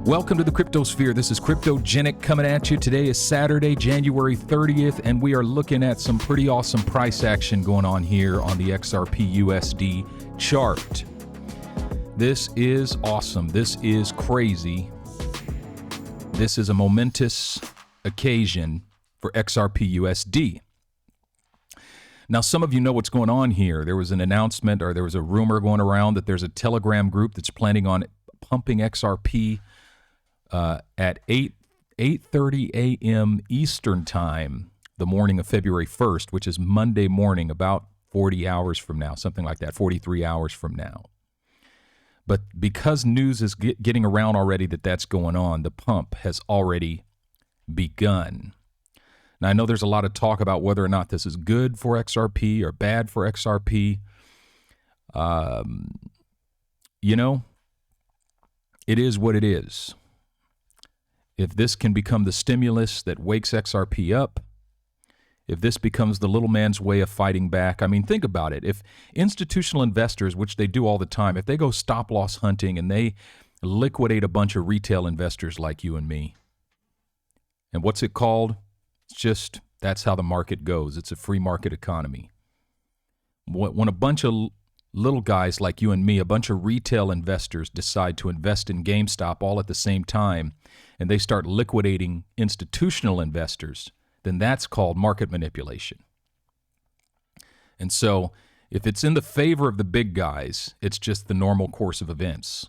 Welcome to the Cryptosphere. This is Cryptogenic coming at you. Today is Saturday, January 30th, and we are looking at some pretty awesome price action going on here on the XRP USD chart. This is awesome. This is crazy. This is a momentous occasion for XRP USD. Now, some of you know what's going on here. There was an announcement, or there was a rumor going around that there's a Telegram group that's planning on pumping XRP at 8:30 a.m. Eastern Time, the morning of February 1st, which is Monday morning, about 40 hours from now, something like that, 43 hours from now. But because news is getting around already that that's going on, the pump has already begun. Now, I know there's a lot of talk about whether or not this is good for XRP or bad for XRP. It is what it is. If this can become the stimulus that wakes XRP up, if this becomes the little man's way of fighting back, I mean, think about it. If institutional investors, which they do all the time, if they go stop-loss hunting and they liquidate a bunch of retail investors like you and me, and what's it called? It's just, that's how the market goes. It's a free market economy. When a bunch of little guys like you and me, a bunch of retail investors decide to invest in GameStop all at the same time, and they start liquidating institutional investors, then that's called market manipulation. And so if it's in the favor of the big guys, it's just the normal course of events.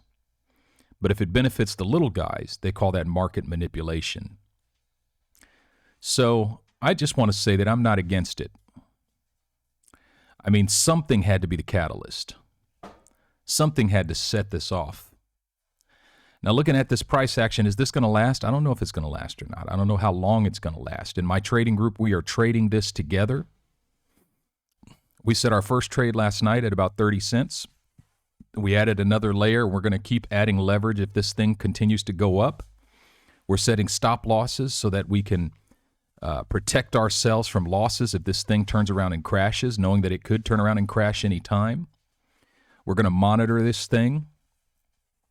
But if it benefits the little guys, they call that market manipulation. So I just want to say that I'm not against it. I mean, something had to be the catalyst. Something had to set this off. Now, looking at this price action, is this going to last? I don't know if it's going to last or not. I don't know how long it's going to last. In my trading group, we are trading this together. We set our first trade last night at about 30 cents. We added another layer. We're going to keep adding leverage if this thing continues to go up. We're setting stop losses so that we can protect ourselves from losses if this thing turns around and crashes, knowing that it could turn around and crash any time. We're going to monitor this thing.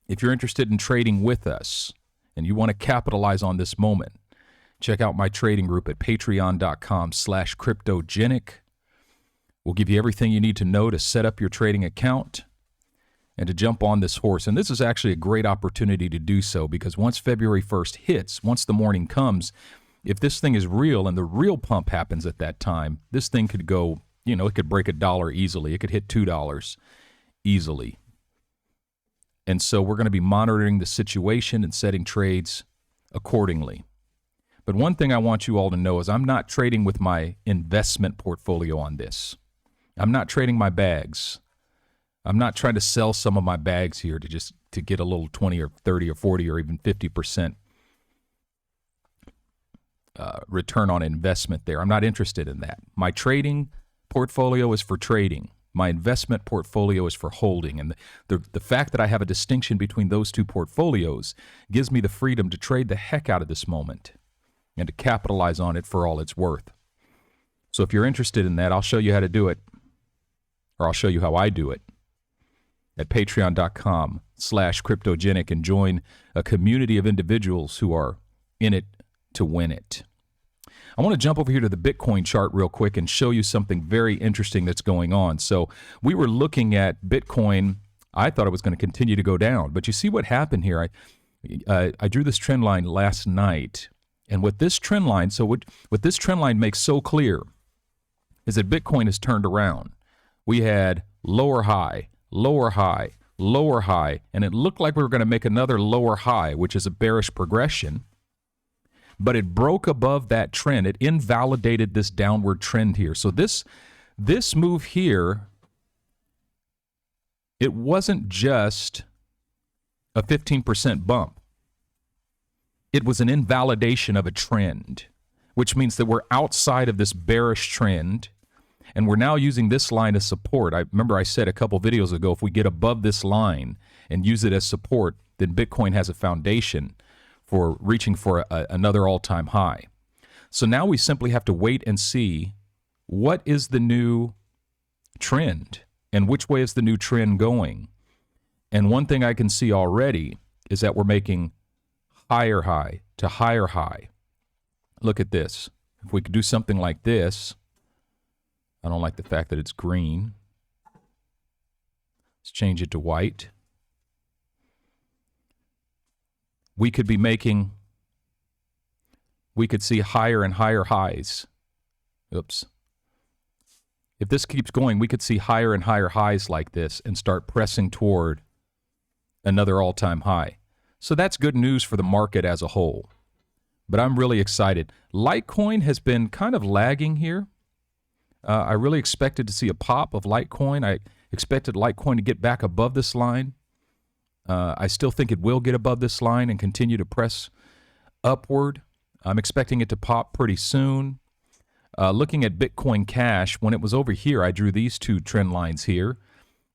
If you're interested in trading with us and you want to capitalize on this moment, check out my trading group at patreon.com/cryptogenic. We'll give you everything you need to know to set up your trading account and to jump on this horse. And this is actually a great opportunity to do so, because once February 1st hits, once the morning comes, if this thing is real and the real pump happens at that time, this thing could go, it could break $1 easily. It could hit $2 easily. And so we're going to be monitoring the situation and setting trades accordingly. But one thing I want you all to know is I'm not trading with my investment portfolio on this. I'm not trading my bags. I'm not trying to sell some of my bags here to get a little 20 or 30 or 40 or even 50% return on investment there. I'm not interested in that. My trading portfolio is for trading. My investment portfolio is for holding. And the fact that I have a distinction between those two portfolios gives me the freedom to trade the heck out of this moment and to capitalize on it for all it's worth. So if you're interested in that, I'll show you how to do it, or I'll show you how I do it at patreon.com/cryptogenic, and join a community of individuals who are in it to win it. I want to jump over here to the Bitcoin chart real quick and show you something very interesting that's going on. So we were looking at Bitcoin. I thought it was going to continue to go down, but you see what happened here. I drew this trend line last night, and what this trend line makes so clear is that Bitcoin has turned around. We had lower high, lower high, lower high, and it looked like we were going to make another lower high, which is a bearish progression. But it broke above that trend. It invalidated this downward trend here. So this move here, it wasn't just a 15% bump. It was an invalidation of a trend, which means that we're outside of this bearish trend, and we're now using this line as support. I remember I said a couple videos ago, if we get above this line and use it as support, then Bitcoin has a foundation for reaching for another all-time high. So now we simply have to wait and see what is the new trend and which way is the new trend going. And one thing I can see already is that we're making higher high to higher high. Look at this. If we could do something like this, I don't like the fact that it's green. Let's change it to white. We could be making, we could see higher and higher highs. Oops. If this keeps going, we could see higher and higher highs like this and start pressing toward another all-time high. So that's good news for the market as a whole. But I'm really excited. Litecoin has been kind of lagging here. I really expected to see a pop of Litecoin. I expected Litecoin to get back above this line. I still think it will get above this line and continue to press upward. I'm expecting it to pop pretty soon. Looking at Bitcoin Cash, when it was over here, I drew these two trend lines here,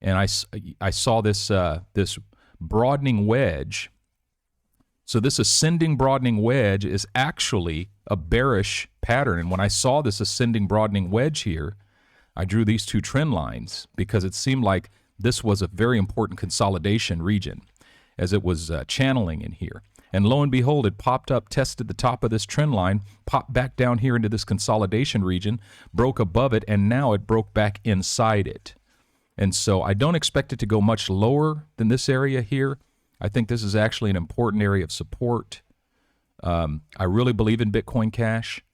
and I saw this this broadening wedge. So this ascending broadening wedge is actually a bearish pattern. And when I saw this ascending broadening wedge here, I drew these two trend lines because it seemed like this was a very important consolidation region as it was channeling in here. And lo and behold, it popped up, tested the top of this trend line, popped back down here into this consolidation region, broke above it, and now it broke back inside it. And so I don't expect it to go much lower than this area here. I think this is actually an important area of support. I really believe in Bitcoin Cash,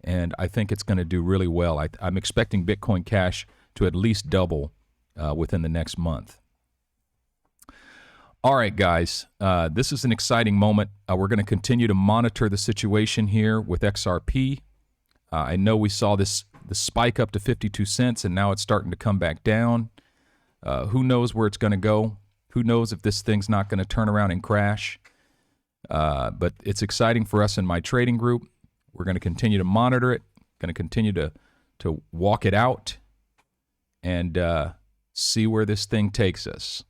and I think it's going to do really well. I'm expecting Bitcoin Cash to at least double within the next month. All right, guys, this is an exciting moment. We're going to continue to monitor the situation here with XRP. I know we saw the spike up to 52 cents, and now it's starting to come back down. Who knows where it's going to go? Who knows if this thing's not going to turn around and crash? But it's exciting for us in my trading group. We're going to continue to monitor it, going to continue to walk it out and see where this thing takes us.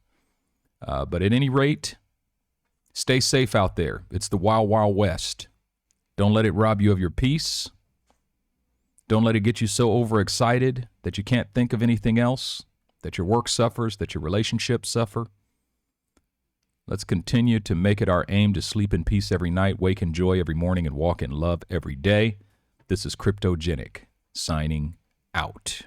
But at any rate, stay safe out there. It's the wild, wild west. Don't let it rob you of your peace. Don't let it get you so overexcited that you can't think of anything else, that your work suffers, that your relationships suffer. Let's continue to make it our aim to sleep in peace every night, wake in joy every morning, and walk in love every day. This is Cryptogenic, signing out.